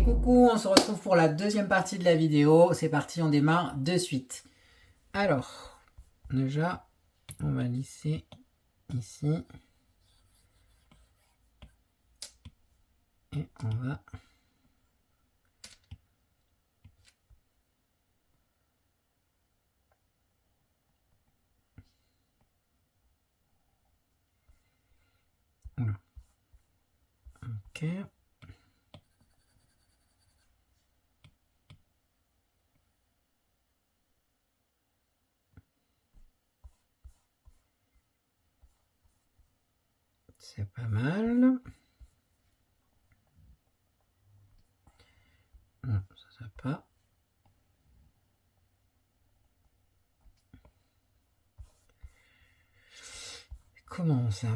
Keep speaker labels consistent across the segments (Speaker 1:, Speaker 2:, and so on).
Speaker 1: Coucou, on se retrouve pour la deuxième partie de la vidéo. C'est parti, on démarre de suite. Alors, déjà, on va lisser ici. Et on va... Voilà. Ok. C'est pas mal. Non, ça pas. Comment ça?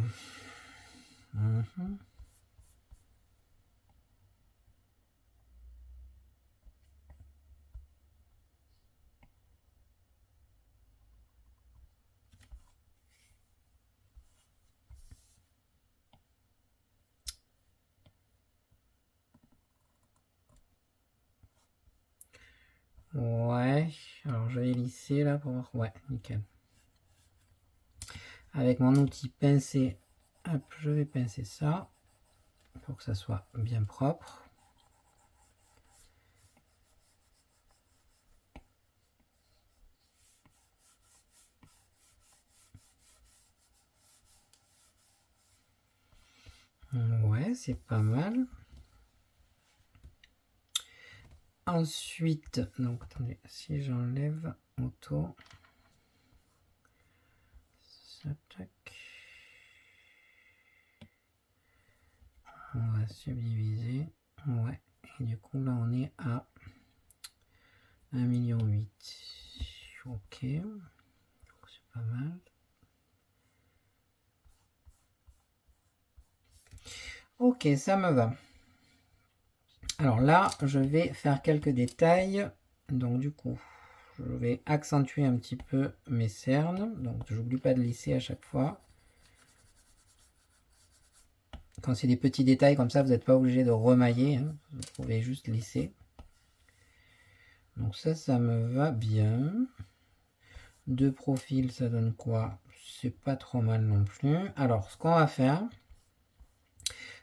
Speaker 1: Ouais, alors je vais lisser là pour voir. Ouais, nickel. Avec mon outil pincé, hop, je vais pincer ça pour que ça soit bien propre. Ouais, c'est pas mal. Ensuite, donc attendez, si j'enlève auto, ça, tac. On va subdiviser. Ouais, et du coup là on est à 1,8 million. Ok, c'est pas mal. Ok, ça me va. Alors là, je vais faire quelques détails. Donc du coup, je vais accentuer un petit peu mes cernes. Donc j'oublie pas de lisser à chaque fois. Quand c'est des petits détails comme ça, vous n'êtes pas obligé de remailler. Hein. Vous pouvez juste lisser. Donc ça me va bien. De profil, ça donne quoi? C'est pas trop mal non plus. Alors, ce qu'on va faire,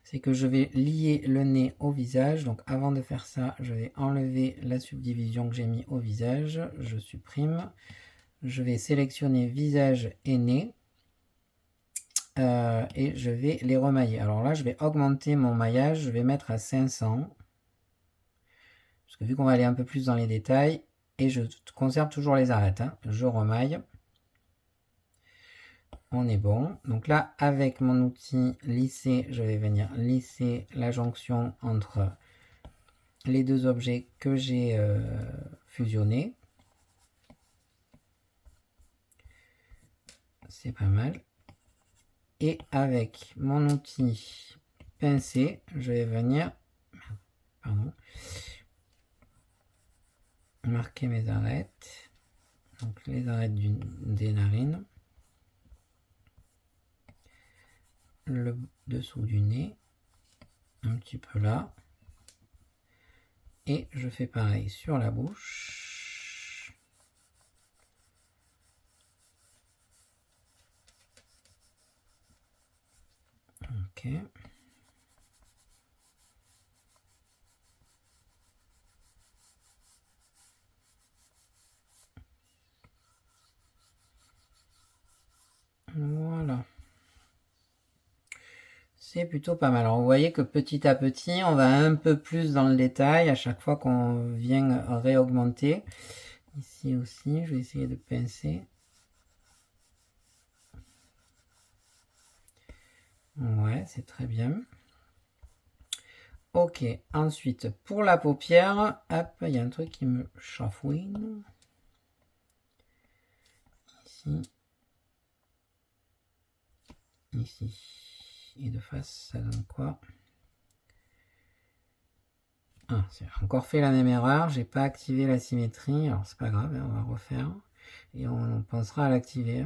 Speaker 1: c'est que je vais lier le nez au visage. Donc avant de faire ça, je vais enlever la subdivision que j'ai mis au visage. Je supprime. Je vais sélectionner visage et nez. Et je vais les remailler. Alors là, je vais augmenter mon maillage. Je vais mettre à 500. Parce que vu qu'on va aller un peu plus dans les détails, et je conserve toujours les arêtes. Hein, je remaille. On est bon. Donc là, avec mon outil lisser, je vais venir lisser la jonction entre les deux objets que j'ai fusionnés. C'est pas mal. Et avec mon outil pincé, je vais venir marquer mes arêtes. Donc les arêtes des narines. Le dessous du nez. Un petit peu là. Et je fais pareil sur la bouche. Ok. Voilà. C'est plutôt pas mal. Alors vous voyez que petit à petit, on va un peu plus dans le détail à chaque fois qu'on vient réaugmenter. Ici aussi, je vais essayer de pincer. Ouais, c'est très bien. Ok, ensuite, pour la paupière, hop, il y a un truc qui me chafouine. Ici. Ici. Et de face, ça donne quoi? Ah, j'ai encore fait la même erreur, j'ai pas activé la symétrie, alors c'est pas grave, on va refaire. Et on pensera à l'activer.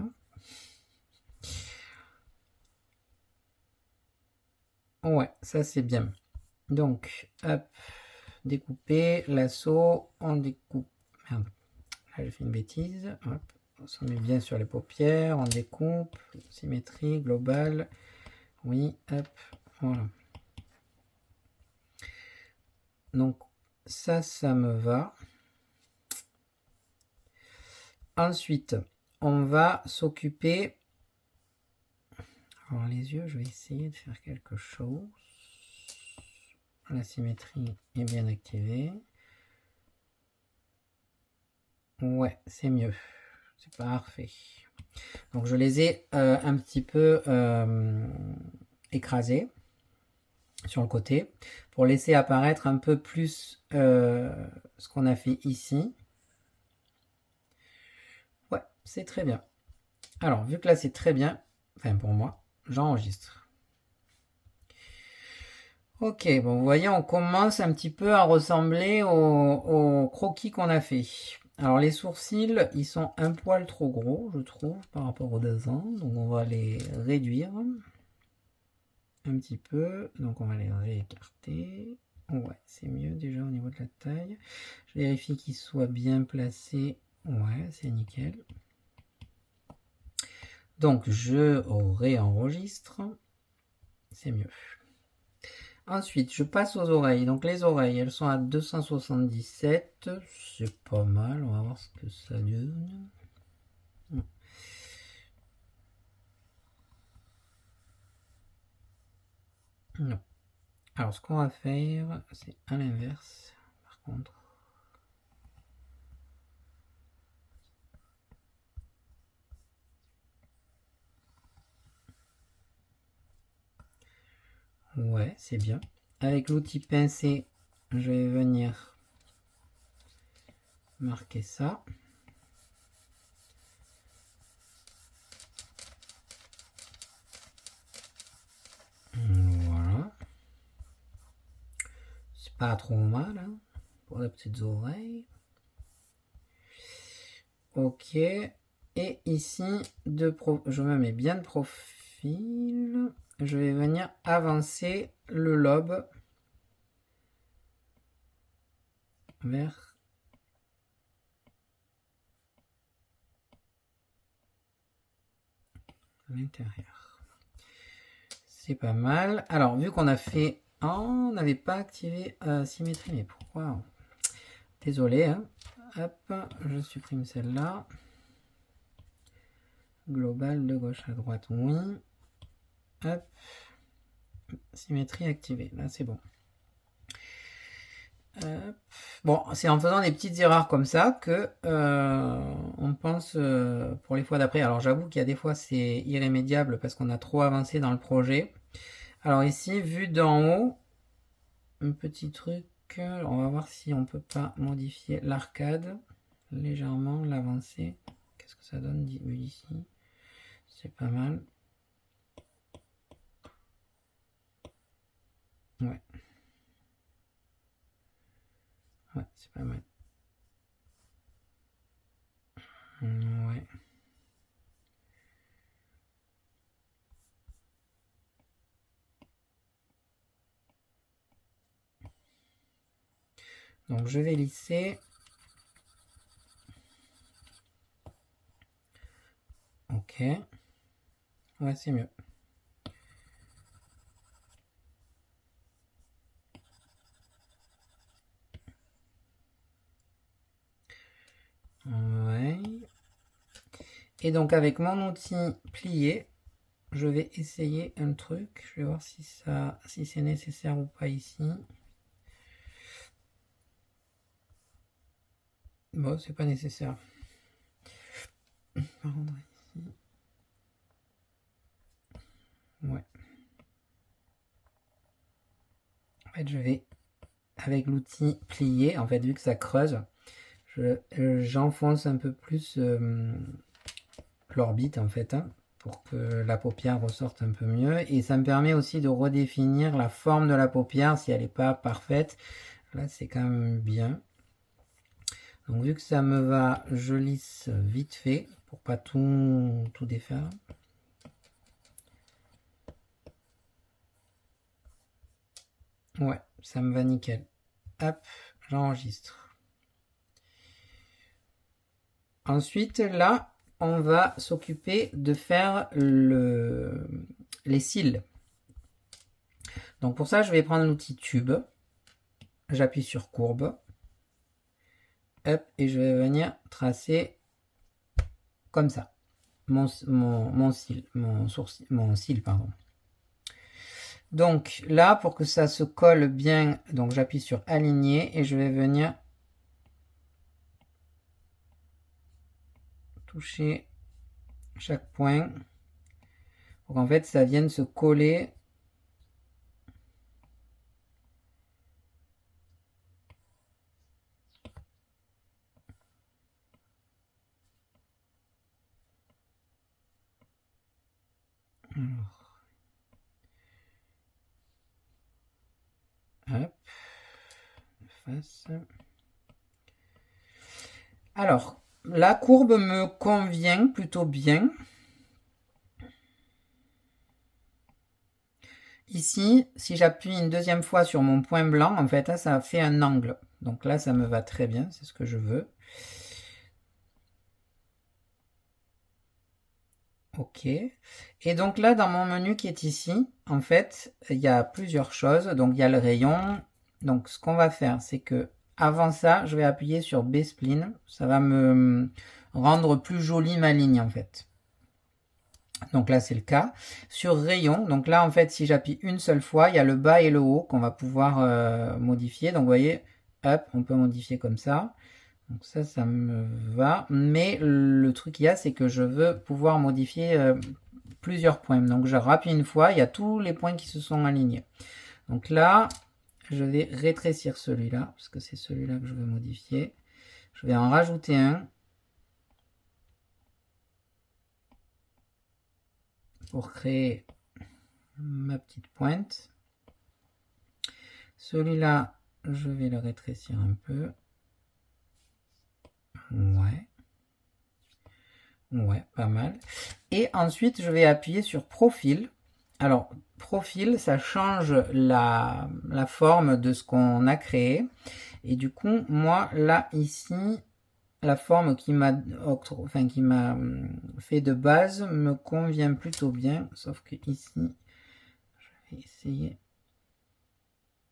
Speaker 1: Ouais, ça c'est bien. Donc, hop, découper, lasso, on découpe. Merde, là j'ai fait une bêtise. Hop. On s'en met bien sur les paupières, on découpe, symétrie, globale. Oui, hop, voilà. Donc ça me va. Ensuite, on va s'occuper. Alors les yeux, je vais essayer de faire quelque chose. La symétrie est bien activée. Ouais, c'est mieux. C'est parfait. Donc je les ai un petit peu écrasés sur le côté pour laisser apparaître un peu plus ce qu'on a fait ici. Ouais, c'est très bien. Alors, vu que là c'est très bien, enfin pour moi, j'enregistre. Ok, bon, vous voyez, on commence un petit peu à ressembler au croquis qu'on a fait. Alors les sourcils, ils sont un poil trop gros, je trouve, par rapport aux 2 ans. Donc on va les réduire un petit peu. Donc on va les réécarter. Ouais, c'est mieux déjà au niveau de la taille. Je vérifie qu'ils soient bien placés. Ouais, c'est nickel. Donc je réenregistre. C'est mieux. Ensuite, je passe aux oreilles. Donc les oreilles, elles sont à 277. C'est pas mal. On va voir ce que ça donne. Non. Alors ce qu'on va faire, c'est à l'inverse. Par contre. Ouais, c'est bien. Avec l'outil pincé, je vais venir marquer ça. Voilà. C'est pas trop mal hein, pour les petites oreilles. Ok. Et ici, je me mets bien de profil. Je vais venir avancer le lobe vers l'intérieur. C'est pas mal. Alors, vu qu'on a fait... Oh, on n'avait pas activé symétrie, mais pourquoi? Désolé. Hein. Hop, je supprime celle-là. Global de gauche à droite, oui. Hop. Symétrie activée. Là, c'est bon. Bon, c'est en faisant des petites erreurs comme ça que on pense pour les fois d'après. Alors j'avoue qu'il y a des fois c'est irrémédiable parce qu'on a trop avancé dans le projet. Alors ici, vu d'en haut, un petit truc, on va voir si on peut pas modifier l'arcade légèrement, l'avancer. Qu'est-ce que ça donne vu d'ici? C'est pas mal. Ouais. Ouais, c'est pas mal. Ouais. Donc je vais lisser. Ok. Ouais, c'est mieux. Ouais. Et donc avec mon outil plié, je vais essayer un truc. Je vais voir si c'est nécessaire ou pas ici. Bon, c'est pas nécessaire. Par contre, ici. Ouais. En fait, je vais avec l'outil plié. En fait, vu que ça creuse, j'enfonce un peu plus l'orbite en fait. Hein, pour que la paupière ressorte un peu mieux. Et ça me permet aussi de redéfinir la forme de la paupière si elle n'est pas parfaite. Là, c'est quand même bien. Donc vu que ça me va, je lisse vite fait pour pas tout défaire. Ouais, ça me va nickel. Hop, j'enregistre. Ensuite, là, on va s'occuper de faire les cils. Donc pour ça, je vais prendre l'outil tube. J'appuie sur courbe. Hop, et je vais venir tracer comme ça. Mon cil, pardon. Donc là, pour que ça se colle bien, donc j'appuie sur aligner et je vais venir toucher chaque point pour qu'en fait ça vienne se coller. Alors, hop, face. Alors, la courbe me convient plutôt bien. Ici, si j'appuie une deuxième fois sur mon point blanc, en fait, là, ça fait un angle. Donc là, ça me va très bien, c'est ce que je veux. Ok. Et donc là, dans mon menu qui est ici, en fait, il y a plusieurs choses. Donc, il y a le rayon. Donc, ce qu'on va faire, c'est que avant ça, je vais appuyer sur B-spline. Ça va me rendre plus jolie ma ligne, en fait. Donc là, c'est le cas. Sur rayon, donc là, en fait, si j'appuie une seule fois, il y a le bas et le haut qu'on va pouvoir modifier. Donc, vous voyez, hop, on peut modifier comme ça. Donc ça me va. Mais le truc qu'il y a, c'est que je veux pouvoir modifier plusieurs points. Donc, je rappuie une fois, il y a tous les points qui se sont alignés. Donc là, je vais rétrécir celui-là, parce que c'est celui-là que je veux modifier. Je vais en rajouter un. Pour créer ma petite pointe. Celui-là, je vais le rétrécir un peu. Ouais. Ouais, pas mal. Et ensuite, je vais appuyer sur profil. Alors, profil, ça change la forme de ce qu'on a créé. Et du coup, moi, là, ici, la forme qui m'a fait de base me convient plutôt bien. Sauf que ici, je vais essayer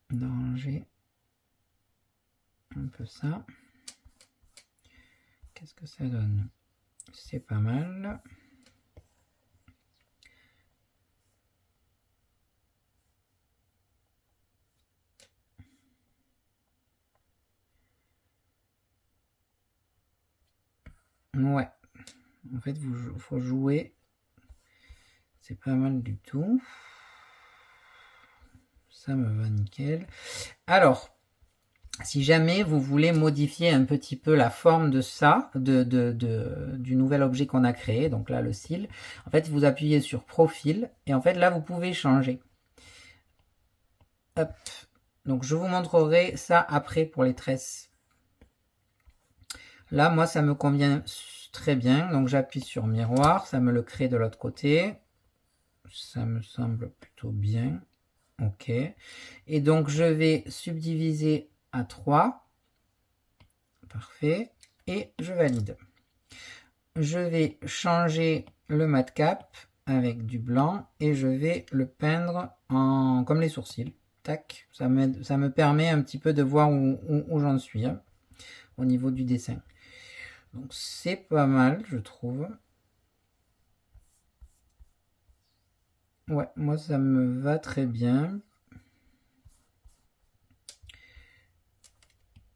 Speaker 1: d'arranger un peu ça. Qu'est-ce que ça donne? C'est pas mal. Ouais. En fait, il faut jouer. C'est pas mal du tout. Ça me va nickel. Alors, si jamais vous voulez modifier un petit peu la forme de ça, du nouvel objet qu'on a créé, donc là le cil, en fait vous appuyez sur profil et en fait là vous pouvez changer. Hop. Donc je vous montrerai ça après pour les tresses. Là moi ça me convient très bien, donc j'appuie sur miroir, ça me le crée de l'autre côté. Ça me semble plutôt bien. Ok. Et donc je vais subdiviser à 3. Parfait. Et je valide. Je vais changer le mat cap avec du blanc et je vais le peindre comme les sourcils. Tac. Ça me permet un petit peu de voir où j'en suis hein, au niveau du dessin. Donc c'est pas mal, je trouve. Ouais, moi ça me va très bien.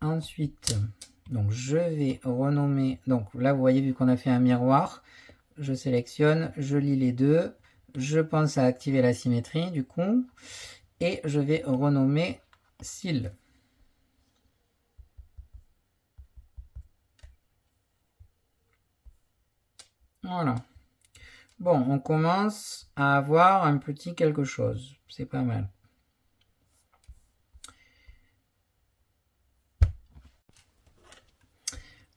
Speaker 1: Ensuite, donc je vais renommer, donc là vous voyez vu qu'on a fait un miroir, je sélectionne, je lis les deux, je pense à activer la symétrie du coup, et je vais renommer cils. Voilà. Bon, on commence à avoir un petit quelque chose, c'est pas mal.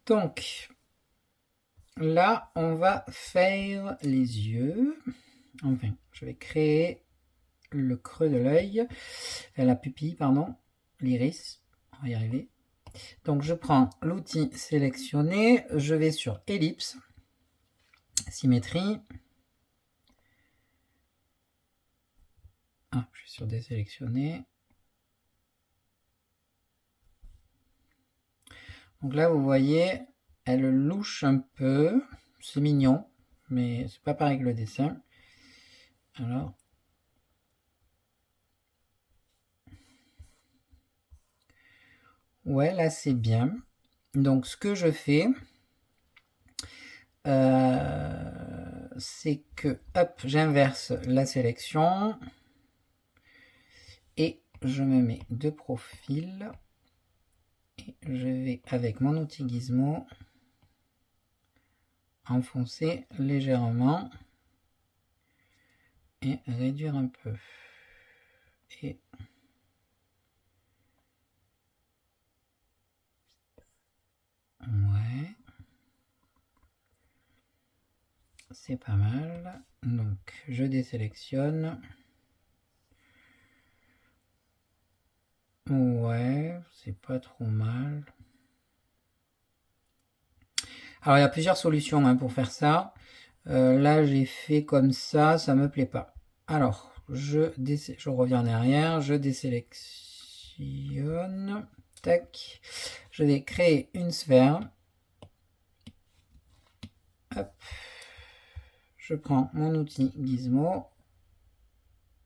Speaker 1: Donc, là, on va faire les yeux. Enfin, je vais créer le creux de l'œil, la pupille, pardon, l'iris. On va y arriver. Donc je prends l'outil sélectionné, je vais sur ellipse, symétrie. Ah, je suis sur désélectionner. Donc là, vous voyez, elle louche un peu. C'est mignon, mais c'est pas pareil que le dessin. Alors, ouais, là c'est bien. Donc ce que je fais, c'est que, hop, j'inverse la sélection et je me mets de profil et je vais avec mon outil Gizmo enfoncer légèrement et réduire un peu. Et ouais, c'est pas mal. Donc je désélectionne. Ouais, c'est pas trop mal. Alors il y a plusieurs solutions hein, pour faire ça. Là j'ai fait comme ça me plaît pas. Alors je reviens en arrière, je désélectionne, tac. Je vais créer une sphère. Hop. Je prends mon outil Gizmo,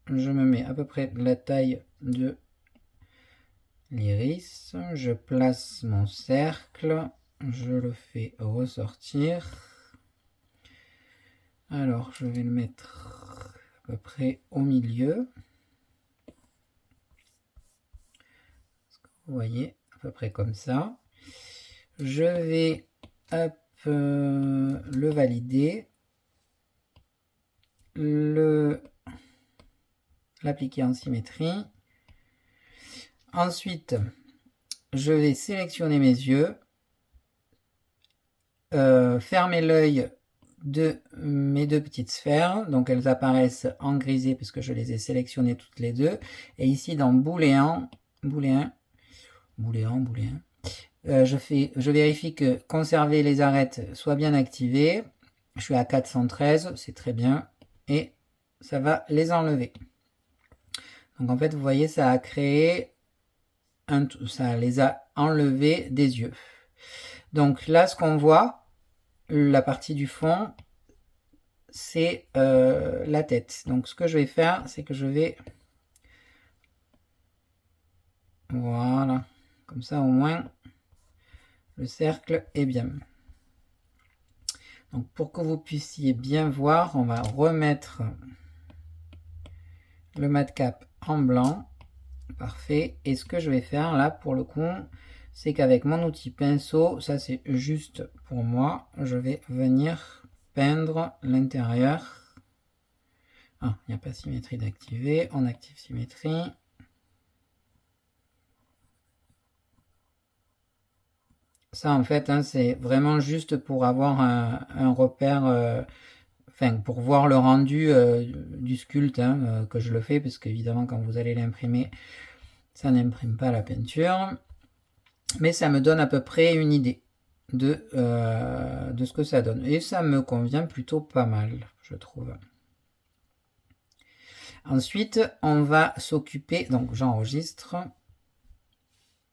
Speaker 1: je me mets à peu près la taille de l'iris, je place mon cercle, je le fais ressortir. Alors je vais le mettre à peu près au milieu. Vous voyez, à peu près comme ça. Je vais hop, le valider, l'appliquer en symétrie. Ensuite, je vais sélectionner mes yeux, fermer l'œil de mes deux petites sphères, donc elles apparaissent en grisé parce que je les ai sélectionnées toutes les deux. Et ici dans booléen, je vérifie que conserver les arêtes soit bien activé. Je suis à 413, c'est très bien. Et ça va les enlever. Donc en fait, vous voyez, ça a créé ça les a enlevés des yeux. Donc là, ce qu'on voit, la partie du fond, c'est la tête. Donc ce que je vais faire, c'est que je vais... Voilà. Comme ça, au moins, le cercle est bien. Donc pour que vous puissiez bien voir, on va remettre le matcap en blanc. Parfait. Et ce que je vais faire là, pour le coup, c'est qu'avec mon outil pinceau, ça c'est juste pour moi, je vais venir peindre l'intérieur. Ah, il n'y a pas symétrie d'activer. On active symétrie. Ça en fait, hein, c'est vraiment juste pour avoir un repère, enfin pour voir le rendu du sculpte, hein, que je le fais, parce qu'évidemment quand vous allez l'imprimer, ça n'imprime pas la peinture. Mais ça me donne à peu près une idée de ce que ça donne. Et ça me convient plutôt pas mal, je trouve. Ensuite, on va s'occuper, donc j'enregistre.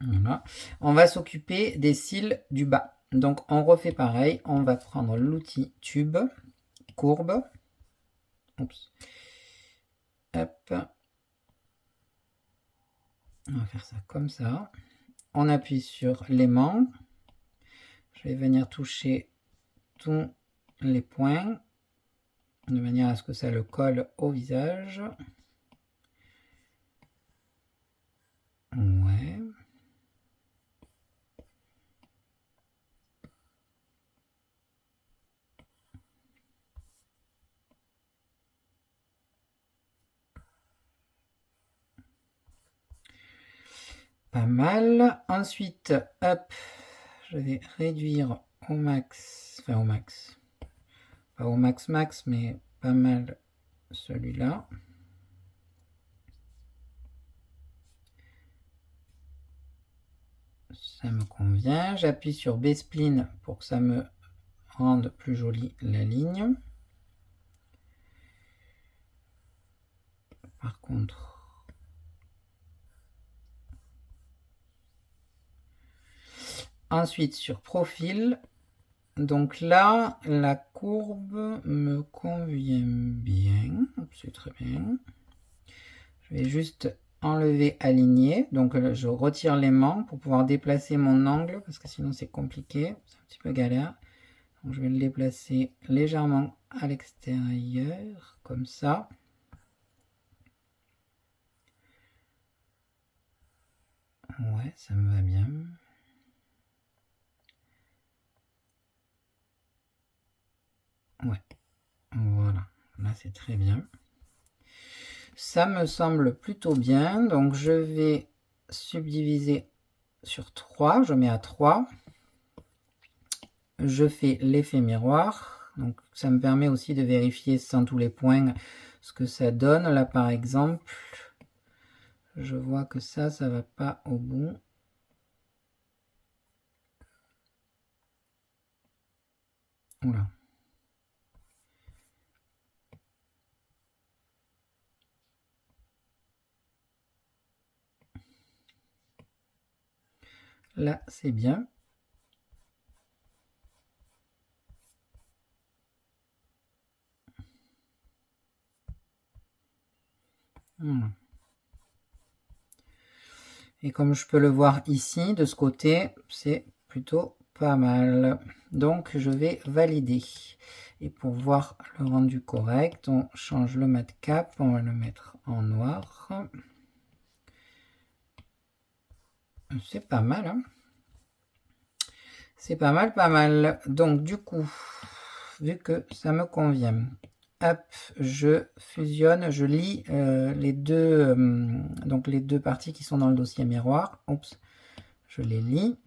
Speaker 1: Voilà. On va s'occuper des cils du bas. Donc on refait pareil, on va prendre l'outil tube, courbe. Oups. Hop. On va faire ça comme ça. On appuie sur l'aimant. Je vais venir toucher tous les points de manière à ce que ça le colle au visage. Ouais. Pas mal. Ensuite, hop, je vais réduire au max, enfin au max, pas au max max, mais pas mal celui-là. ça me convient. J'appuie sur B-spline pour que ça me rende plus jolie la ligne. Par contre, ensuite sur profil, donc là, la courbe me convient bien, c'est très bien. Je vais juste enlever aligner, donc je retire l'aimant pour pouvoir déplacer mon angle, parce que sinon c'est compliqué, c'est un petit peu galère. Donc je vais le déplacer légèrement à l'extérieur, comme ça. Ouais, ça me va bien. Ouais, voilà, là c'est très bien. Ça me semble plutôt bien, donc je vais subdiviser sur 3, je mets à 3. Je fais l'effet miroir, donc ça me permet aussi de vérifier sans tous les points ce que ça donne. Là par exemple, je vois que ça va pas au bout. Oula. Là c'est bien. Et comme je peux le voir ici, de ce côté, c'est plutôt pas mal. Donc je vais valider. Et pour voir le rendu correct, on change le mat cap, on va le mettre en noir. C'est pas mal, hein? C'est pas mal, pas mal. Donc du coup, vu que ça me convient, hop, je fusionne, je lis les deux parties qui sont dans le dossier miroir. Oups, je les lis.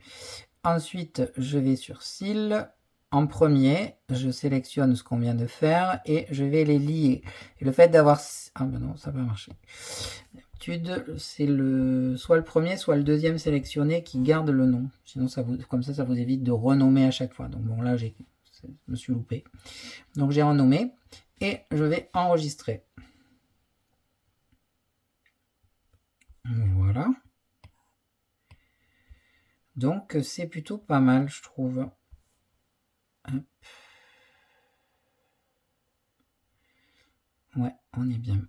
Speaker 1: Ensuite, je vais sur cils. En premier, je sélectionne ce qu'on vient de faire et je vais les lier. Et le fait d'avoir... Ah ben non, ça va marcher. D'habitude, c'est soit le premier, soit le deuxième sélectionné qui garde le nom. Sinon, comme ça vous évite de renommer à chaque fois. Donc bon, là, je me suis loupé. Donc j'ai renommé et je vais enregistrer. Voilà. Donc c'est plutôt pas mal, je trouve. Hop. Ouais, on est bien.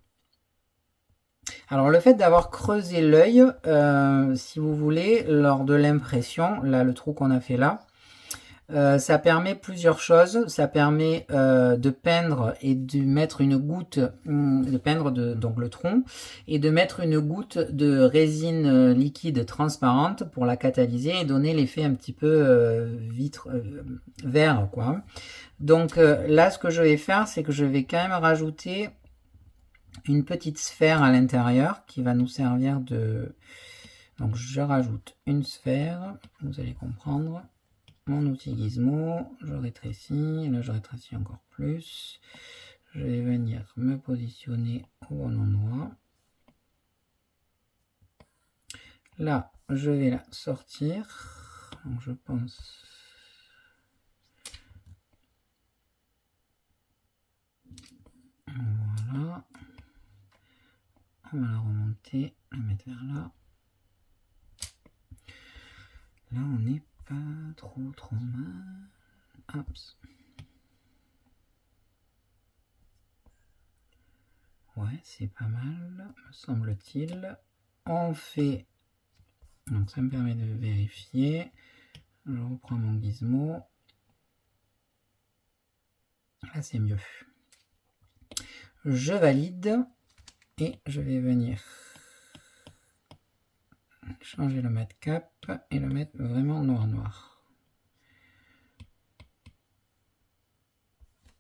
Speaker 1: Alors le fait d'avoir creusé l'œil, si vous voulez, lors de l'impression, là le trou qu'on a fait là, ça permet plusieurs choses. Ça permet de peindre et de mettre une goutte, de peindre donc le tronc, et de mettre une goutte de résine liquide transparente pour la catalyser et donner l'effet un petit peu vert, quoi. Donc là, ce que je vais faire, c'est que je vais quand même rajouter une petite sphère à l'intérieur qui va nous servir de... Donc je rajoute une sphère, vous allez comprendre. Mon outil Gizmo, je rétrécis, là je rétrécis encore plus. Je vais venir me positionner au bon endroit. Là, je vais la sortir. Donc je pense... Voilà. On va la remonter, la mettre vers là. Là, on n'est pas trop mal. Hop. Ouais, c'est pas mal, me semble-t-il. On fait... Donc ça me permet de vérifier. Je reprends mon gizmo. Là, c'est mieux. Je valide. Et je vais venir changer le mat cap et le mettre vraiment noir.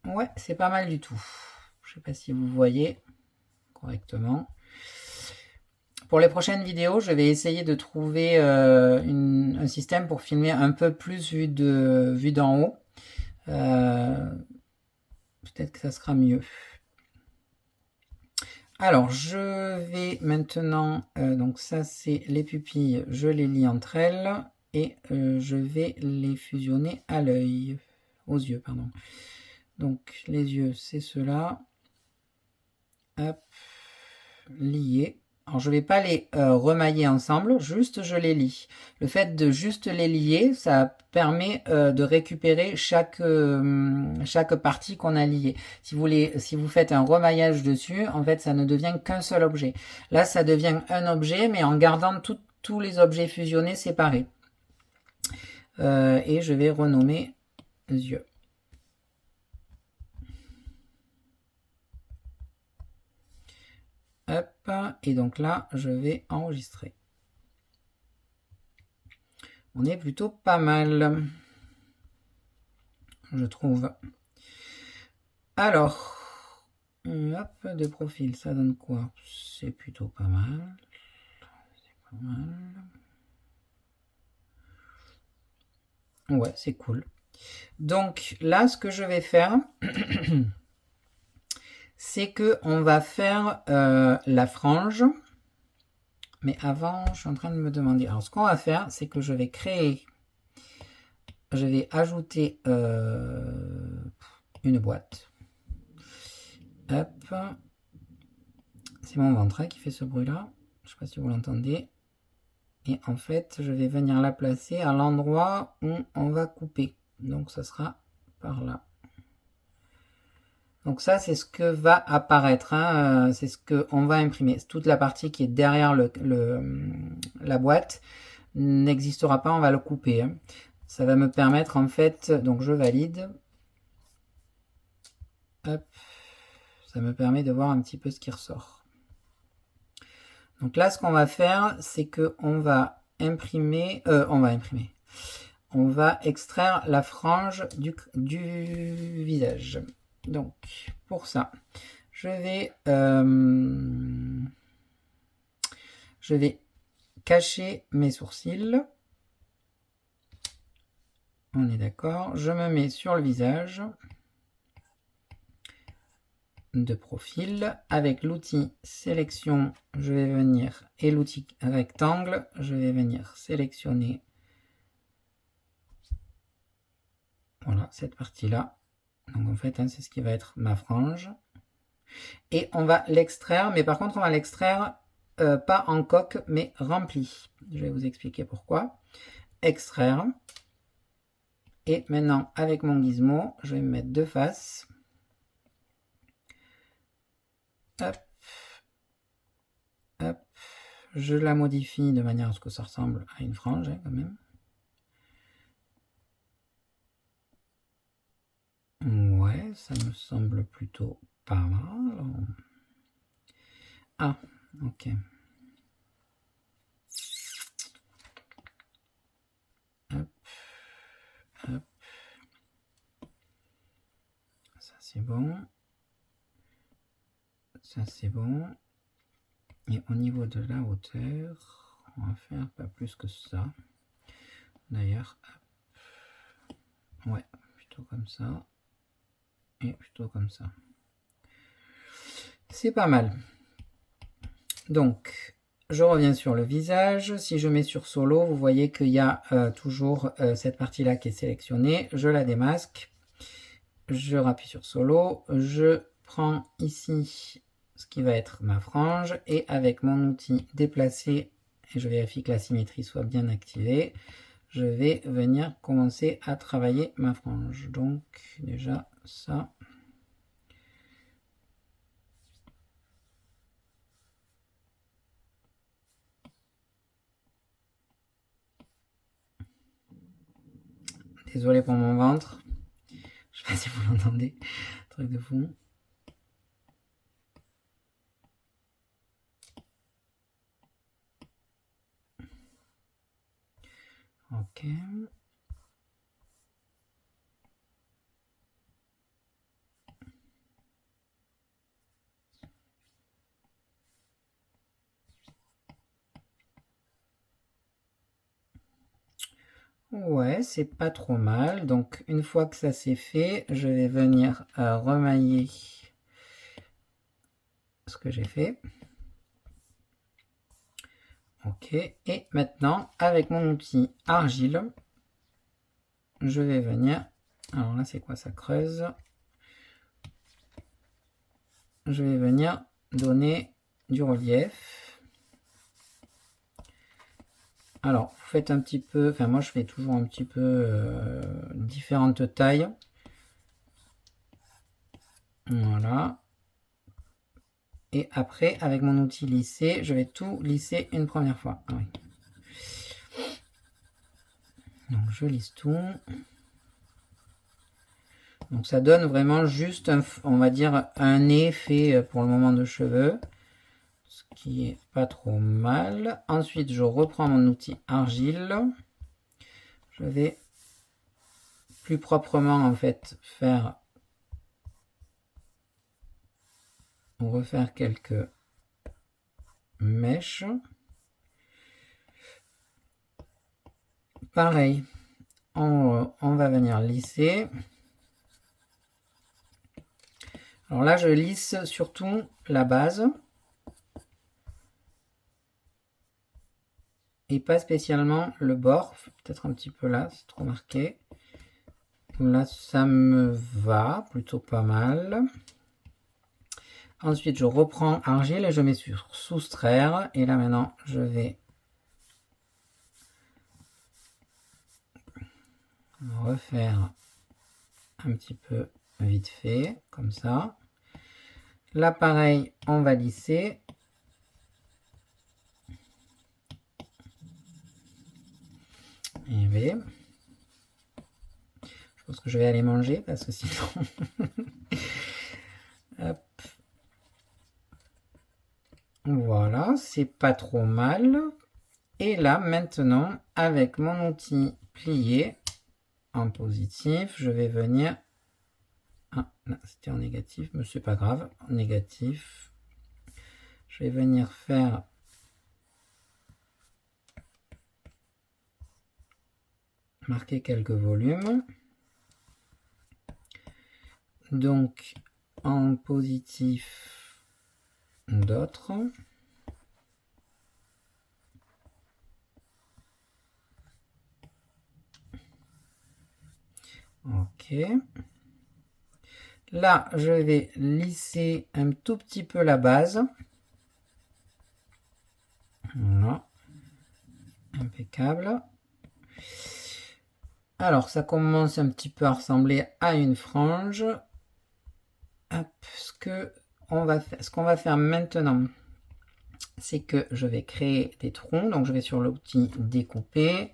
Speaker 1: Ouais, c'est pas mal du tout. Je sais pas si vous voyez correctement. Pour les prochaines vidéos, je vais essayer de trouver un système pour filmer un peu plus vu d'en haut. Peut-être que ça sera mieux. Alors, je vais maintenant... donc ça, c'est les pupilles. Je les lie entre elles. et je vais les fusionner à l'œil, aux yeux, pardon. Donc les yeux, c'est cela. Hop, liés. Alors je ne vais pas les remailler ensemble, juste je les lie. Le fait de juste les lier, ça permet de récupérer chaque partie qu'on a liée. Si vous faites un remaillage dessus, en fait ça ne devient qu'un seul objet. Là ça devient un objet, mais en gardant tous les objets fusionnés séparés. Et je vais renommer yeux. Hop, et donc là, je vais enregistrer. On est plutôt pas mal, je trouve. Alors, hop, de profil, ça donne quoi? C'est plutôt pas mal. C'est pas mal. Ouais, c'est cool. Donc là, ce que je vais faire, c'est que on va faire la frange. Mais avant, je suis en train de me demander. Alors, ce qu'on va faire, c'est que je vais ajouter une boîte. Hop. C'est mon ventre qui fait ce bruit-là. Je ne sais pas si vous l'entendez. Et en fait, je vais venir la placer à l'endroit où on va couper. Donc, ça sera par là. Donc ça, c'est ce que va apparaître. Hein. C'est ce qu'on va imprimer. Toute la partie qui est derrière la boîte n'existera pas. On va le couper. Hein. Ça va me permettre, en fait... Donc, je valide. Hop. Ça me permet de voir un petit peu ce qui ressort. Donc là, ce qu'on va faire, c'est qu'on va imprimer... On va extraire la frange du visage. Donc, pour ça, je vais cacher mes sourcils. On est d'accord. Je me mets sur le visage de profil. Avec l'outil sélection, je vais venir, et l'outil rectangle, je vais venir sélectionner voilà, cette partie-là. Donc en fait, hein, c'est ce qui va être ma frange. Et on va l'extraire, mais par contre, on va l'extraire pas en coque, mais rempli. Je vais vous expliquer pourquoi. Extraire. Et maintenant, avec mon gizmo, je vais me mettre de face. Hop. Hop. Je la modifie de manière à ce que ça ressemble à une frange, hein, quand même. Ouais, ça me semble plutôt pas mal. Ah, ok. Hop, hop. Ça c'est bon. Ça c'est bon. Et au niveau de la hauteur, on va faire pas plus que ça. D'ailleurs, ouais, plutôt comme ça. Et plutôt comme ça. C'est pas mal. Donc, je reviens sur le visage. Si je mets sur solo, vous voyez qu'il y a toujours cette partie-là qui est sélectionnée. Je la démasque. Je rappuie sur solo. Je prends ici ce qui va être ma frange. Et avec mon outil déplacer, et je vérifie que la symétrie soit bien activée, je vais venir commencer à travailler ma frange. Donc, déjà, ça... Désolé pour mon ventre. Je sais pas si vous l'entendez. Truc de fond. Ok. Ouais, c'est pas trop mal. Donc, une fois que ça c'est fait, je vais venir remailler ce que j'ai fait. Ok, et maintenant, avec mon outil argile, je vais venir... Alors là, c'est quoi? Ça creuse. Je vais venir donner du relief. Alors, vous faites un petit peu... Enfin, moi, je fais toujours un petit peu différentes tailles. Voilà. Et après, avec mon outil lisser, je vais tout lisser une première fois. Ah oui. Donc, je lisse tout. Donc, ça donne vraiment juste, on va dire, un effet pour le moment de cheveux. Ce qui est pas trop mal. Ensuite, je reprends mon outil argile. Je vais plus proprement, en fait, refaire quelques mèches. Pareil, on va venir lisser. Alors là, je lisse surtout la base. Et pas spécialement le bord. Peut-être un petit peu là, c'est trop marqué. Là, ça me va plutôt pas mal. Ensuite, je reprends argile et je mets sur soustraire. Et là, maintenant, je vais refaire un petit peu vite fait, comme ça. Là, pareil, on va lisser. Et oui. Je pense que je vais aller manger parce que sinon... Hop. Voilà, c'est pas trop mal. Et là, maintenant, avec mon outil plié en positif, je vais venir... Ah, là, c'était en négatif, mais c'est pas grave. En négatif, je vais venir faire... marquer quelques volumes. Donc, en positif, d'autres. Ok. Là, je vais lisser un tout petit peu la base. Voilà. Impeccable. Alors, ça commence un petit peu à ressembler à une frange. Hop, ce qu'on va faire maintenant, c'est que je vais créer des troncs. Donc, je vais sur l'outil découper.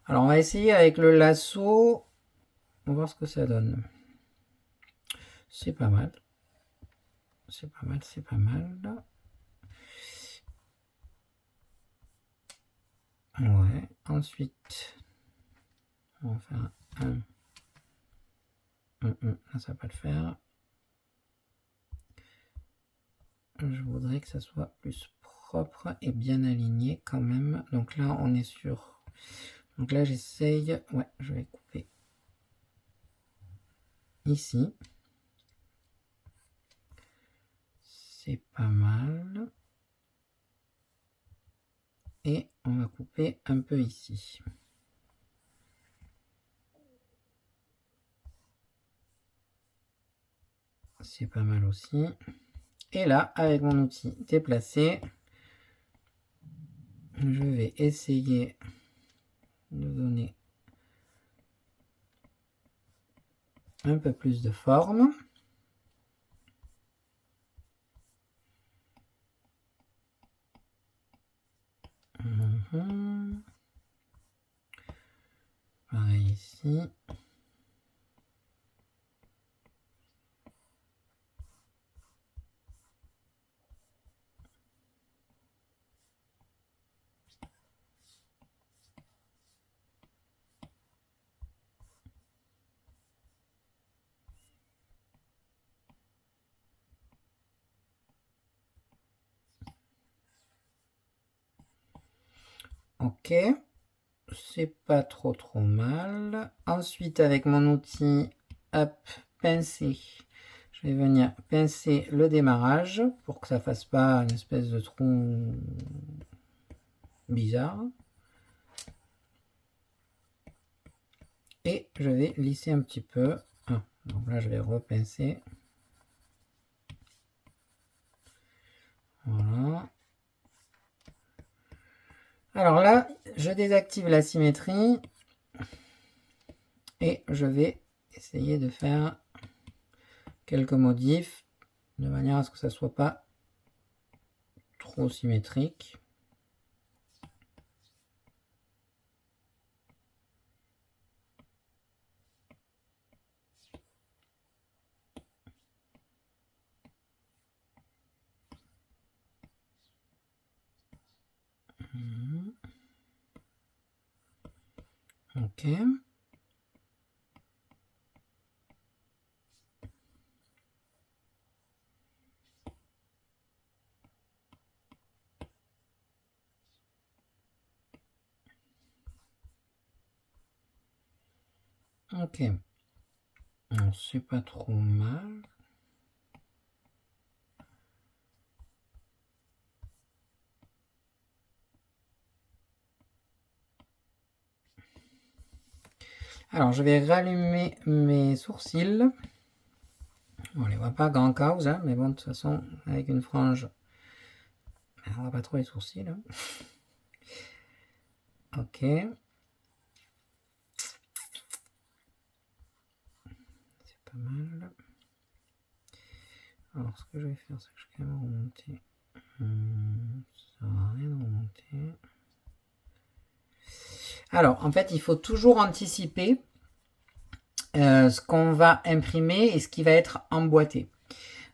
Speaker 1: Alors, on va essayer avec le lasso. On va voir ce que ça donne. C'est pas mal. C'est pas mal, c'est pas mal. Ouais. Ensuite, on va faire un. Là, ça va pas le faire. Je voudrais que ça soit plus propre et bien aligné quand même. Donc là, on est sur... Donc là, j'essaye... Ouais, je vais couper ici. C'est pas mal. Et on va couper un peu ici. C'est pas mal aussi. Et là, avec mon outil déplacé, je vais essayer de donner un peu plus de forme. Pareil ici. Ok, c'est pas trop mal. Ensuite, avec mon outil pincer, je vais venir pincer le démarrage pour que ça fasse pas une espèce de trou bizarre. Et je vais lisser un petit peu. Ah, donc là, je vais repincer. Voilà. Alors là, je désactive la symétrie. Et je vais essayer de faire quelques modifs de manière à ce que ça soit pas trop symétrique. Ok. Ok. C'est pas trop mal. Alors, je vais rallumer mes sourcils. On les voit pas grand cause, hein, mais bon, de toute façon, avec une frange, on voit pas trop les sourcils. Hein. Ok. C'est pas mal. Alors, ce que je vais faire, c'est que je vais quand même remonter. Ça va rien remonter. Alors, en fait, il faut toujours anticiper ce qu'on va imprimer et ce qui va être emboîté.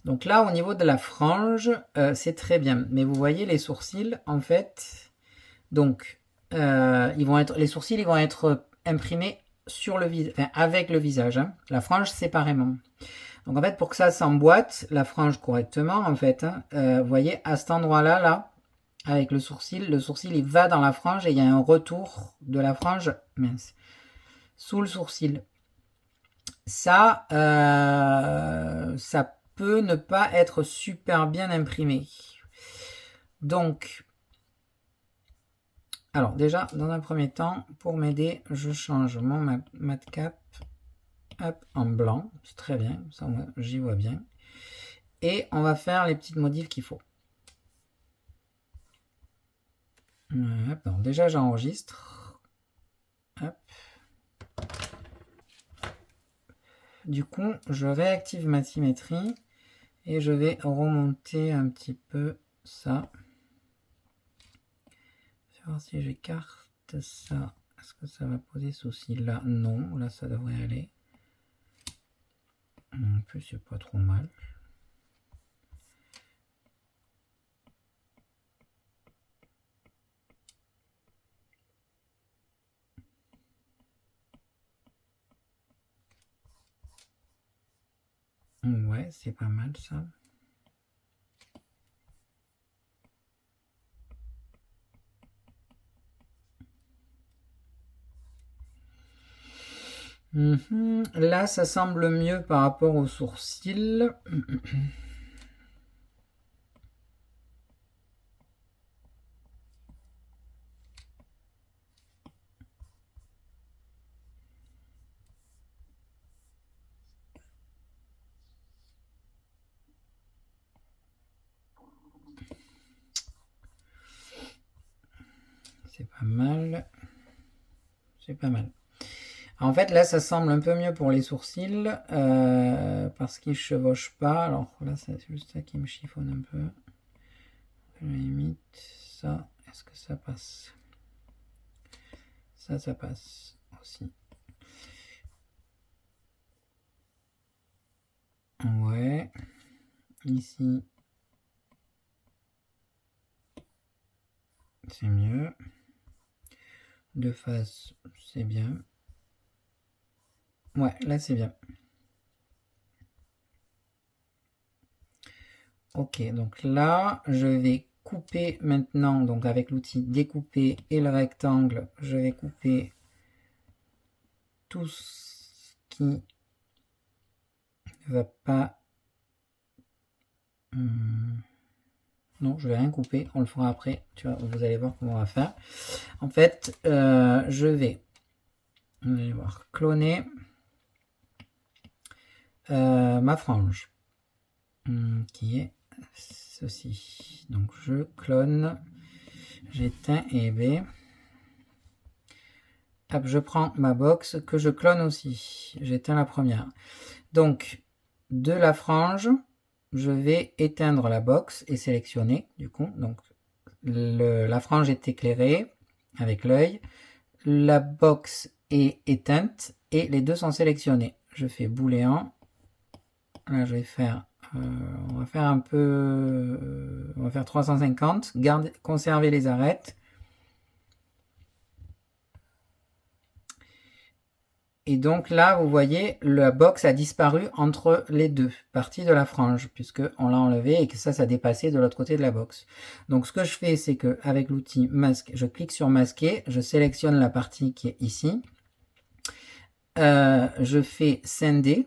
Speaker 1: Donc là, au niveau de la frange, c'est très bien. Mais vous voyez les sourcils, en fait, donc les sourcils, ils vont être imprimés sur le visage, enfin, avec le visage. Hein. La frange séparément. Donc en fait, pour que ça s'emboîte, la frange correctement, en fait, hein, vous voyez, à cet endroit-là, là, avec le sourcil il va dans la frange et il y a un retour de la frange, mince, sous le sourcil. Ça, ça peut ne pas être super bien imprimé. Donc, alors déjà, dans un premier temps, pour m'aider, je change mon matcap en blanc. C'est très bien, ça j'y vois bien. Et on va faire les petites modifs qu'il faut. Hop, donc déjà, j'enregistre. Hop. Du coup, je réactive ma symétrie et je vais remonter un petit peu ça. Je vais voir si j'écarte ça. Est-ce que ça va poser souci là? Non, là ça devrait aller. En plus, c'est pas trop mal. Ouais, c'est pas mal ça. Là, ça semble mieux par rapport aux sourcils. C'est pas mal. C'est pas mal. En fait, là, ça semble un peu mieux pour les sourcils parce qu'ils ne chevauchent pas. Alors là, c'est juste ça qui me chiffonne un peu. Je limite ça. Est-ce que ça passe? Ça passe aussi. Ouais. Ici, c'est mieux. De face, c'est bien. Ouais, là, c'est bien. Ok, donc là, je vais couper maintenant, donc avec l'outil découper et le rectangle, je vais couper tout ce qui ne va pas. Non, je vais rien couper, on le fera après, vous allez voir comment on va faire. En fait, je vais, vous allez voir, cloner ma frange, qui est ceci. Donc je clone, j'éteins et B. Hop, je prends ma box que je clone aussi, j'éteins la première. Donc, de la frange, je vais éteindre la box et sélectionner, du coup. Donc, la frange est éclairée avec l'œil. La box est éteinte et les deux sont sélectionnés. Je fais booléen. Là, je vais faire, on va faire un peu, on va faire 350. Conserver les arêtes. Et donc là, vous voyez, la box a disparu entre les deux parties de la frange, puisque on l'a enlevé et que ça dépassait de l'autre côté de la box. Donc ce que je fais, c'est que avec l'outil masque, je clique sur masquer, je sélectionne la partie qui est ici. Je fais scinder,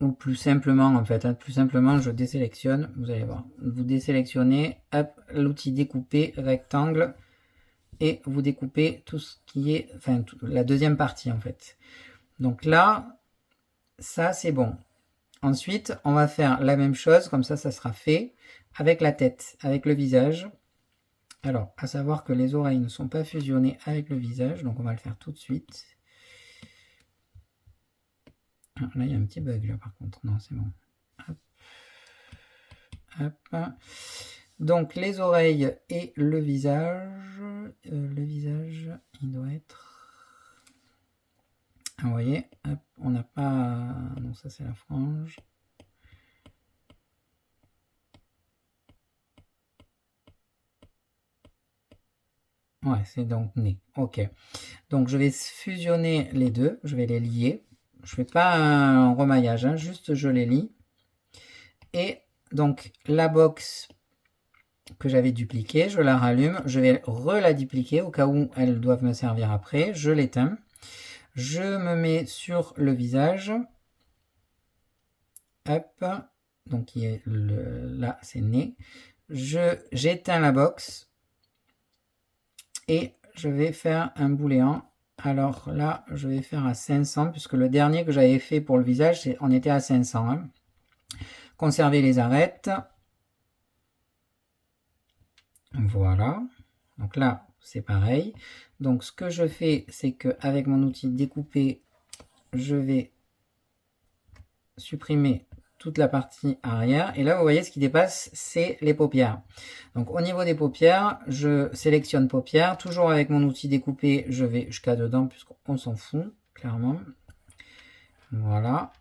Speaker 1: ou plus simplement en fait, plus simplement je désélectionne, vous allez voir. Vous désélectionnez, hop, l'outil découper, rectangle, et vous découpez tout ce qui est, enfin la deuxième partie en fait. Donc là, ça c'est bon. Ensuite, on va faire la même chose, comme ça sera fait avec la tête, avec le visage. Alors, à savoir que les oreilles ne sont pas fusionnées avec le visage, donc on va le faire tout de suite. Ah, là, il y a un petit bug là par contre. Non, c'est bon. Hop. Hop. Donc les oreilles et le visage. Le visage, il doit être... Vous voyez, hop, on n'a pas... Non, ça c'est la frange. Ouais, c'est donc nez. Ok. Donc je vais fusionner les deux, je vais les lier. Je fais pas un remaillage, hein, juste je les lie. Et donc la box que j'avais dupliquée, je la rallume, je vais la dupliquer au cas où elles doivent me servir après. Je l'éteins. Je me mets sur le visage. Hop. Donc qui est là, c'est nez. J'éteins la box. Et je vais faire un booléen. Alors là, je vais faire à 500, puisque le dernier que j'avais fait pour le visage, on était à 500. Hein. Conserver les arêtes. Voilà. Donc là, c'est pareil. Donc ce que je fais, c'est qu'avec mon outil découper, je vais supprimer toute la partie arrière. Et là, vous voyez, ce qui dépasse, c'est les paupières. Donc au niveau des paupières, je sélectionne paupières. Toujours avec mon outil découpé, je vais jusqu'à dedans, puisqu'on s'en fout, clairement. Voilà.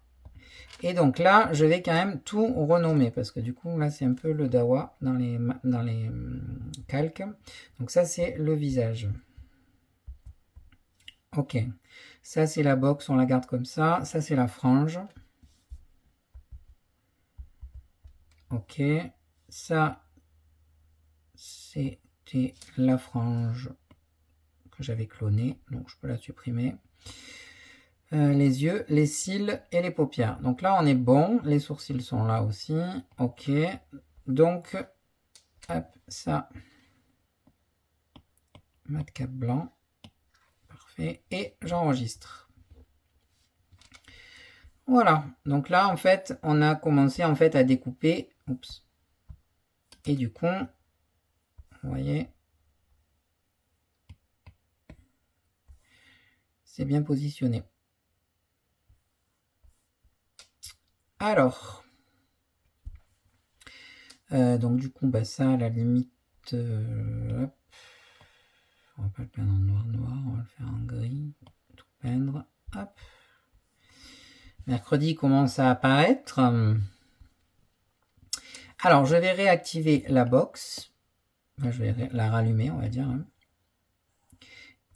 Speaker 1: Et donc là, je vais quand même tout renommer, parce que du coup, là, c'est un peu le dawa dans les calques. Donc ça, c'est le visage. Ok. Ça, c'est la box, on la garde comme ça. Ça, c'est la frange. Ok. Ça, c'était la frange que j'avais clonée. Donc, je peux la supprimer. Les yeux, les cils et les paupières. Donc là, on est bon. Les sourcils sont là aussi. Ok. Donc, hop, ça. Matcap blanc. Parfait. Et j'enregistre. Voilà. Donc là, en fait, on a commencé en fait à découper. Oups. Et du coup, vous voyez, c'est bien positionné. Alors, donc du coup, bah, ça, à la limite, hop, on va pas le peindre en noir, on va le faire en gris, tout peindre, hop. Mercredi commence à apparaître. Alors, je vais réactiver la box. Enfin, je vais la rallumer, on va dire. Hein.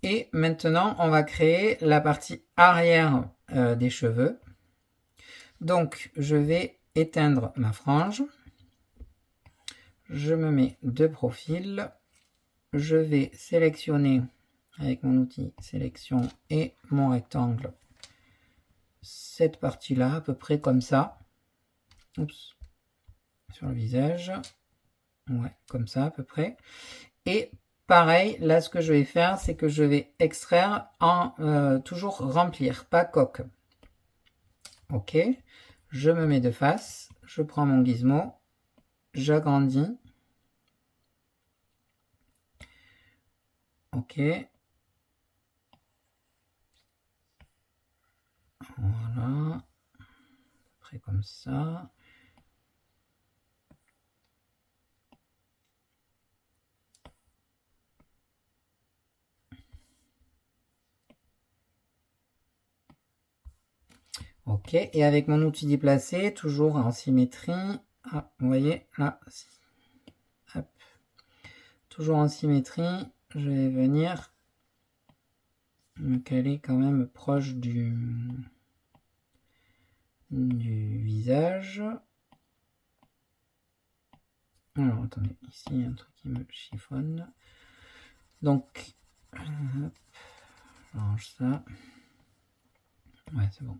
Speaker 1: Et maintenant, on va créer la partie arrière des cheveux. Donc, je vais éteindre ma frange. Je me mets de profil. Je vais sélectionner avec mon outil sélection et mon rectangle cette partie-là, à peu près comme ça. Oups. sur le visage. Ouais, comme ça à peu près. Et pareil, là ce que je vais faire, c'est que je vais extraire en toujours remplir, pas coque. Ok, je me mets de face, je prends mon gizmo, j'agrandis. Ok. Voilà. Après comme ça. Ok, et avec mon outil déplacé, toujours en symétrie. Ah, vous voyez, là. Hop. Toujours en symétrie, je vais venir me caler quand même proche du visage. Alors, attendez, ici, il y a un truc qui me chiffonne. Donc, hop, je range ça. Ouais, c'est bon.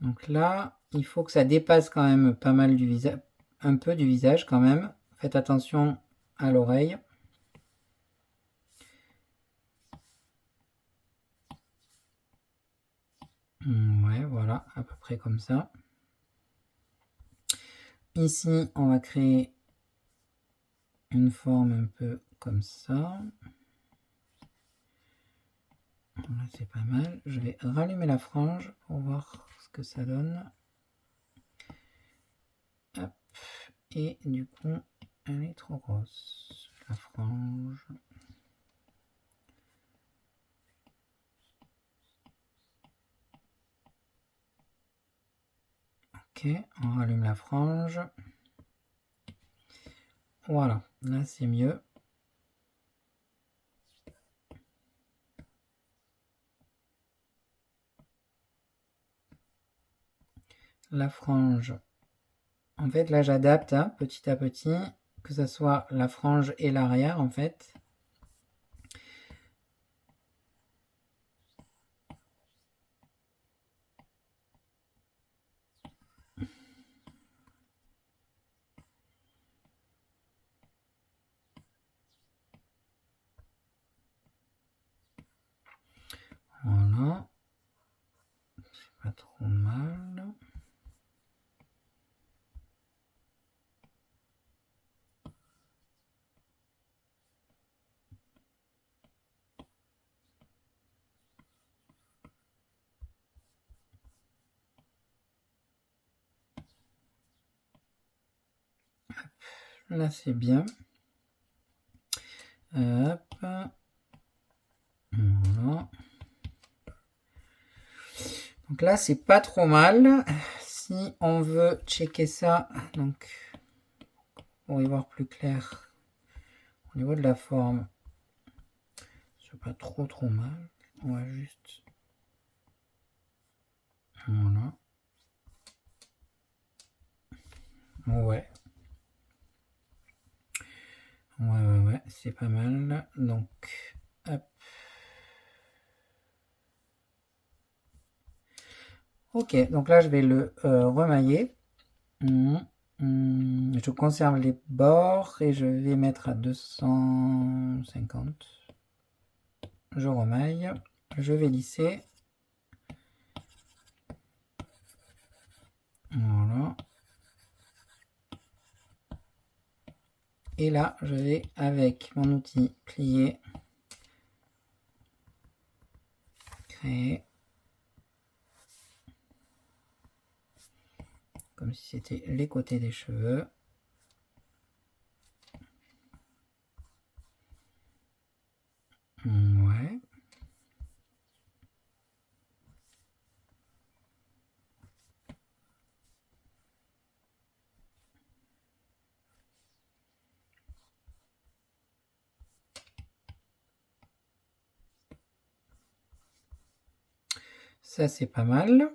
Speaker 1: Donc là, il faut que ça dépasse quand même pas mal du visage, un peu du visage quand même. Faites attention à l'oreille. Ouais, voilà, à peu près comme ça. Ici, on va créer une forme un peu comme ça. C'est pas mal. Je vais rallumer la frange pour voir ce que ça donne. Hop. Et du coup, elle est trop grosse, la frange. Ok, on rallume la frange. Voilà, là c'est mieux. La frange, en fait là j'adapte hein, petit à petit, que ce soit la frange et l'arrière en fait. Voilà, c'est pas trop mal. Là c'est bien. Hop. Voilà. Donc là c'est pas trop mal. Si on veut checker ça, donc pour y voir plus clair au niveau de la forme, c'est pas trop mal. On va juste voilà. Ouais. Ouais, c'est pas mal. Donc, hop. Ok, donc là, je vais le remailler. Je conserve les bords et je vais mettre à 250. Je remaille. Je vais lisser. Voilà. Et là, je vais, avec mon outil plier, créer comme si c'était les côtés des cheveux. Ouais. Ça, c'est pas mal.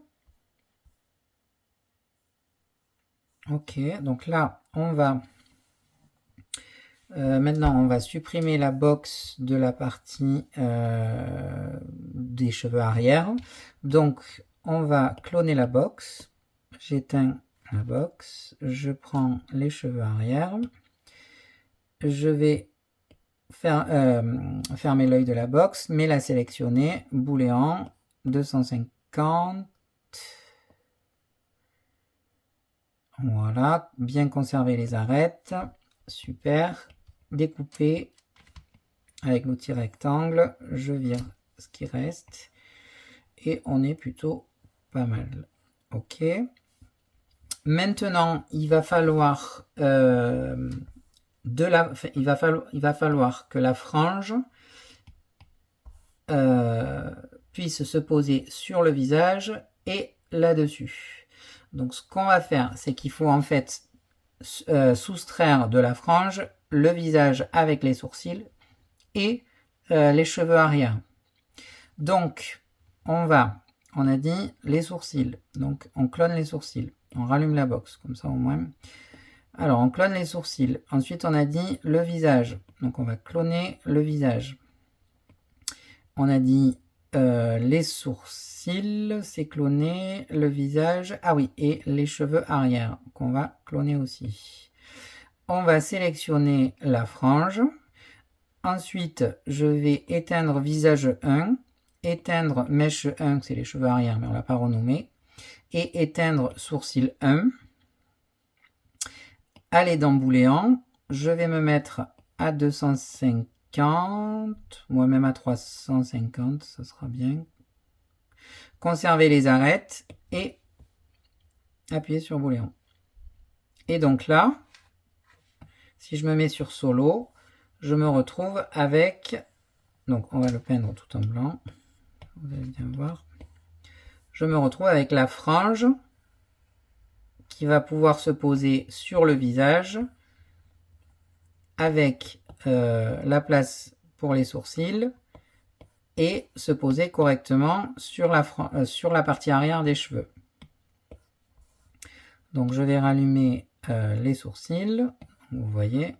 Speaker 1: Ok, donc là, on va maintenant, on va supprimer la box de la partie des cheveux arrière. Donc, on va cloner la box. J'éteins la box. Je prends les cheveux arrière. Je vais fermer l'œil de la box, mais la sélectionner. Booléan 250. Voilà, bien conserver les arêtes. Super. Découper avec l'outil rectangle. Je vire ce qui reste. Et on est plutôt pas mal. Ok. Maintenant, il va falloir que la frange puisse se poser sur le visage et là-dessus. Donc ce qu'on va faire, c'est qu'il faut en fait soustraire de la frange le visage avec les sourcils et les cheveux arrière. Donc on a dit les sourcils, donc on clone les sourcils, on rallume la box, comme ça au moins. Alors on clone les sourcils, ensuite on a dit le visage, donc on va cloner le visage. On a dit les sourcils, c'est cloné, le visage, ah oui, et les cheveux arrière, qu'on va cloner aussi. On va sélectionner la frange. Ensuite, je vais éteindre visage 1, éteindre mèche 1, c'est les cheveux arrière, mais on ne l'a pas renommé, et éteindre sourcil 1. Aller dans booléan, je vais me mettre à 250, moi même à 350, ça sera bien. Conserver les arêtes et appuyer sur booléan. Et donc là, si je me mets sur solo, je me retrouve avec, donc on va le peindre tout en blanc, vous allez bien voir, je me retrouve avec la frange qui va pouvoir se poser sur le visage avec la place pour les sourcils et se poser correctement sur la partie arrière des cheveux. Donc je vais rallumer les sourcils, vous voyez,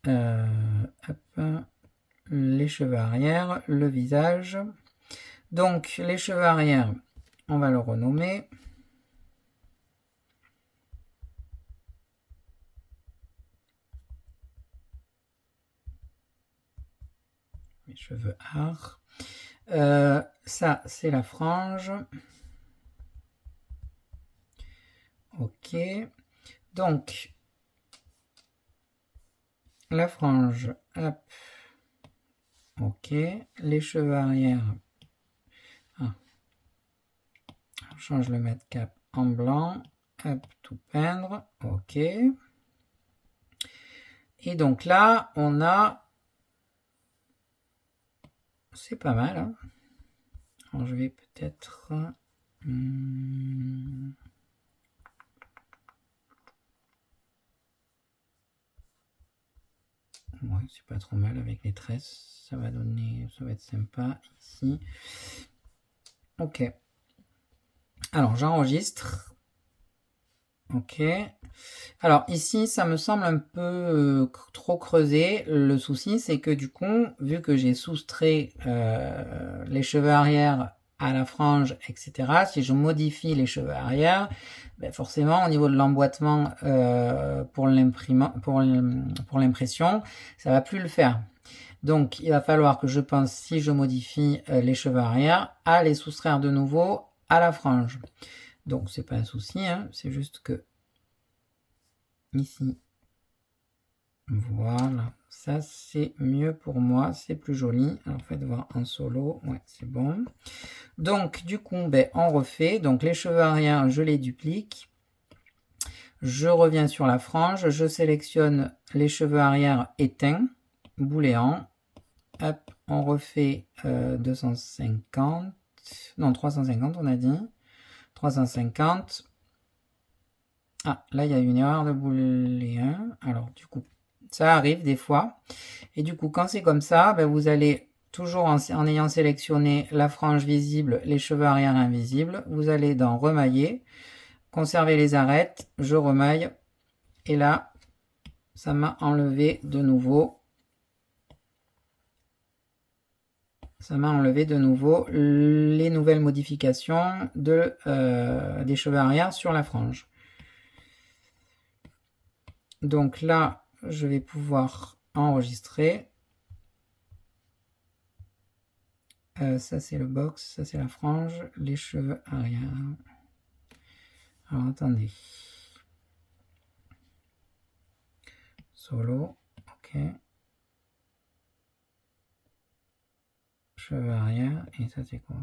Speaker 1: hop, les cheveux arrière, le visage. Donc les cheveux arrière, on va le renommer. Les cheveux arts. Ça, c'est la frange. Ok. Donc, la frange, hop. Ok. Les cheveux arrière. Ah. On change le mètre-cap en blanc. Hop, tout peindre. Ok. Et donc là, on a... C'est pas mal. Hein. Alors, je vais peut-être... Ouais, c'est pas trop mal avec les tresses. Ça va être sympa ici. Ok. Alors, j'enregistre. Ok. Alors ici, ça me semble un peu trop creusé. Le souci, c'est que du coup, vu que j'ai soustrait les cheveux arrière à la frange, etc., si je modifie les cheveux arrière, ben forcément, au niveau de l'emboîtement pour l'impression, ça va plus le faire. Donc, il va falloir que je pense, si je modifie les cheveux arrière, à les soustraire de nouveau à la frange. Donc, c'est pas un souci, hein, c'est juste que ici, voilà, ça c'est mieux pour moi, c'est plus joli. Alors, faites voir en solo, ouais, c'est bon. Donc, du coup, ben, on refait. Donc, les cheveux arrière, je les duplique. Je reviens sur la frange, je sélectionne les cheveux arrière éteints, booléan. Hop, on refait 250, non 350 on a dit, 350. Ah, là il y a une erreur de booléen, alors du coup ça arrive des fois, et du coup quand c'est comme ça, ben, vous allez toujours en ayant sélectionné la frange visible, les cheveux arrière invisibles, vous allez dans remailler, conserver les arêtes, je remaille, et là ça m'a enlevé de nouveau ça m'a enlevé de nouveau les nouvelles modifications des cheveux arrière sur la frange. Donc là, je vais pouvoir enregistrer. Ça c'est le box, ça c'est la frange, les cheveux arrière. Alors attendez. Solo, ok. Cheveux arrière, et ça c'est quoi?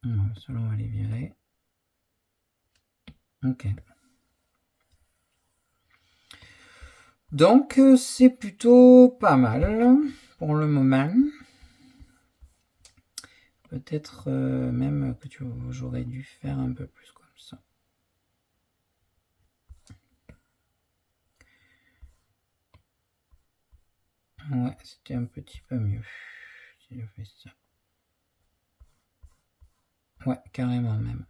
Speaker 1: Cela on va les virer. Ok. Donc c'est plutôt pas mal pour le moment. Peut-être même que j'aurais dû faire un peu plus comme ça. Ouais, c'était un petit peu mieux si je fais ça. Ouais, carrément même.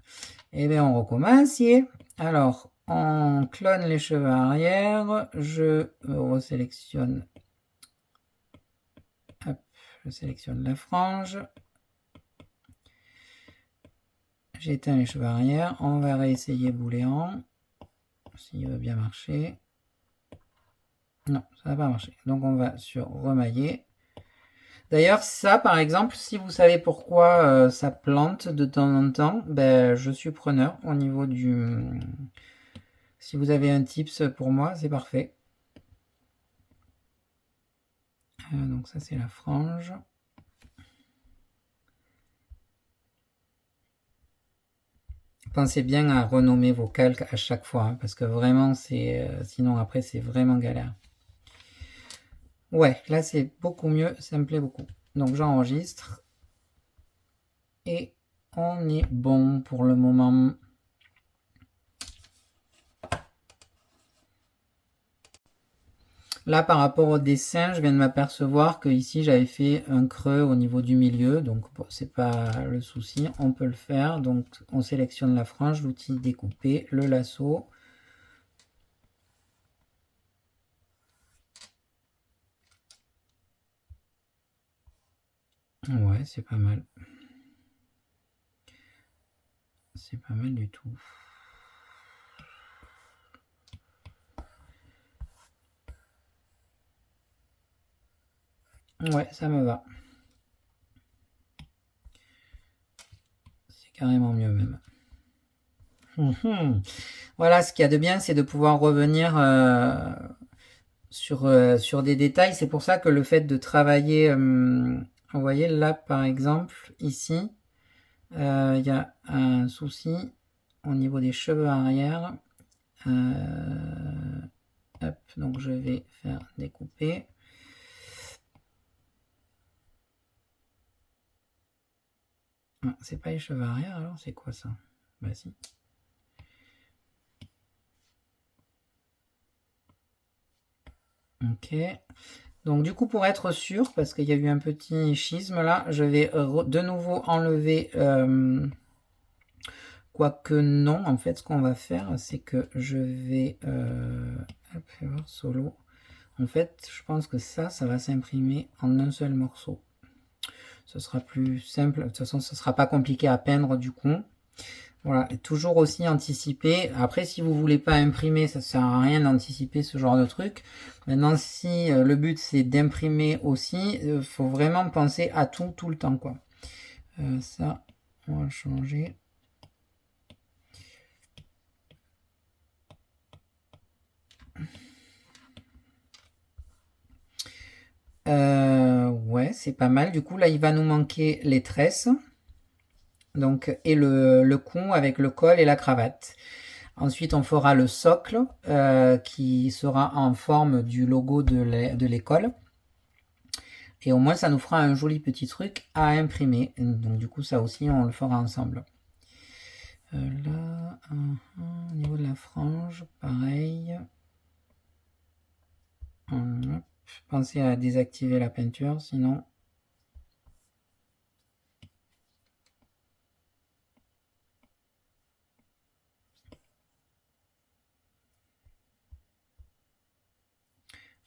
Speaker 1: Et bien on recommence. Alors, on clone les cheveux arrière. Je resélectionne. Hop, je sélectionne la frange. J'éteins les cheveux arrière. On va réessayer bouléant. S'il veut bien marcher. Non, ça va pas marcher. Donc on va sur remailler. D'ailleurs, ça, par exemple, si vous savez pourquoi ça plante de temps en temps, ben, je suis preneur au niveau du... Si vous avez un tips pour moi, c'est parfait. Donc ça, c'est la frange. Pensez bien à renommer vos calques à chaque fois, hein, parce que vraiment, sinon après, c'est vraiment galère. Ouais, là, c'est beaucoup mieux, ça me plaît beaucoup. Donc j'enregistre. Et on est bon pour le moment. Là, par rapport au dessin, je viens de m'apercevoir que ici j'avais fait un creux au niveau du milieu, donc bon, c'est pas le souci, on peut le faire. Donc on sélectionne la frange, l'outil découpé, le lasso. Ouais, c'est pas mal. C'est pas mal du tout. Ouais, ça me va. C'est carrément mieux même. Voilà, ce qu'il y a de bien, c'est de pouvoir revenir sur des détails. C'est pour ça que le fait de travailler, vous voyez là par exemple, ici, il y a un souci au niveau des cheveux arrière. Hop, donc je vais faire découper. Ah, c'est pas les cheveux arrière alors, c'est quoi ça? Bah si. Ok. Donc du coup pour être sûr, parce qu'il y a eu un petit schisme là, je vais de nouveau enlever, quoique non, en fait ce qu'on va faire c'est que je vais, hop, voir, solo, en fait je pense que ça va s'imprimer en un seul morceau. Ce sera plus simple, de toute façon ce sera pas compliqué à peindre du coup. Voilà, et toujours aussi anticiper. Après, si vous voulez pas imprimer, ça sert à rien d'anticiper ce genre de truc. Maintenant, si le but c'est d'imprimer aussi, faut vraiment penser à tout le temps, quoi. Ça, on va le changer. Ouais, c'est pas mal. Du coup, là, il va nous manquer les tresses. Donc, et le cou avec le col et la cravate. Ensuite, on fera le socle qui sera en forme du logo de l'école. Et au moins, ça nous fera un joli petit truc à imprimer. Donc du coup, ça aussi, on le fera ensemble. Là, au niveau de la frange, pareil. Pensez à désactiver la peinture, sinon...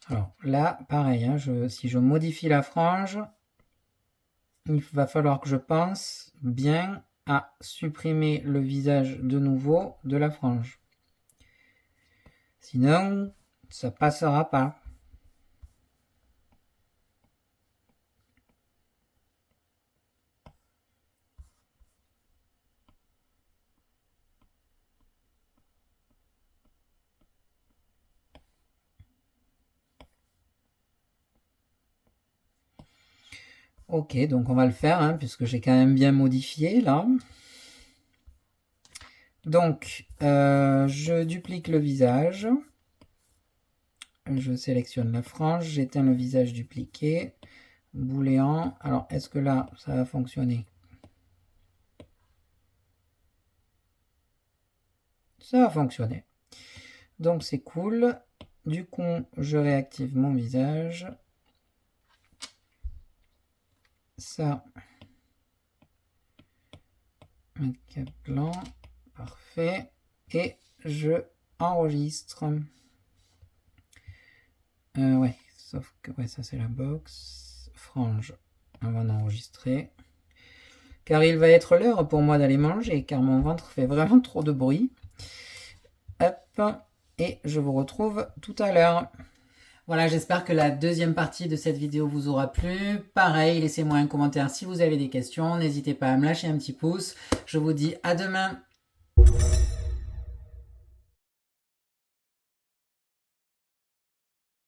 Speaker 1: Alors là, pareil, hein, si je modifie la frange, il va falloir que je pense bien à supprimer le visage de nouveau de la frange. Sinon, ça passera pas. Ok, donc on va le faire, hein, puisque j'ai quand même bien modifié là. Donc, je duplique le visage. Je sélectionne la frange, j'éteins le visage dupliqué. Booléen. Alors, est-ce que là, ça va fonctionner? Ça va fonctionner. Donc, c'est cool. Du coup, je réactive mon visage. Ça. Un cap blanc. Parfait. Et je enregistre. Ouais, sauf que ouais, ça c'est la box. Frange. On va en enregistrer. Car il va être l'heure pour moi d'aller manger, car mon ventre fait vraiment trop de bruit. Hop. Et je vous retrouve tout à l'heure. Voilà, j'espère que la deuxième partie de cette vidéo vous aura plu. Pareil, laissez-moi un commentaire si vous avez des questions. N'hésitez pas à me lâcher un petit pouce. Je vous dis à demain.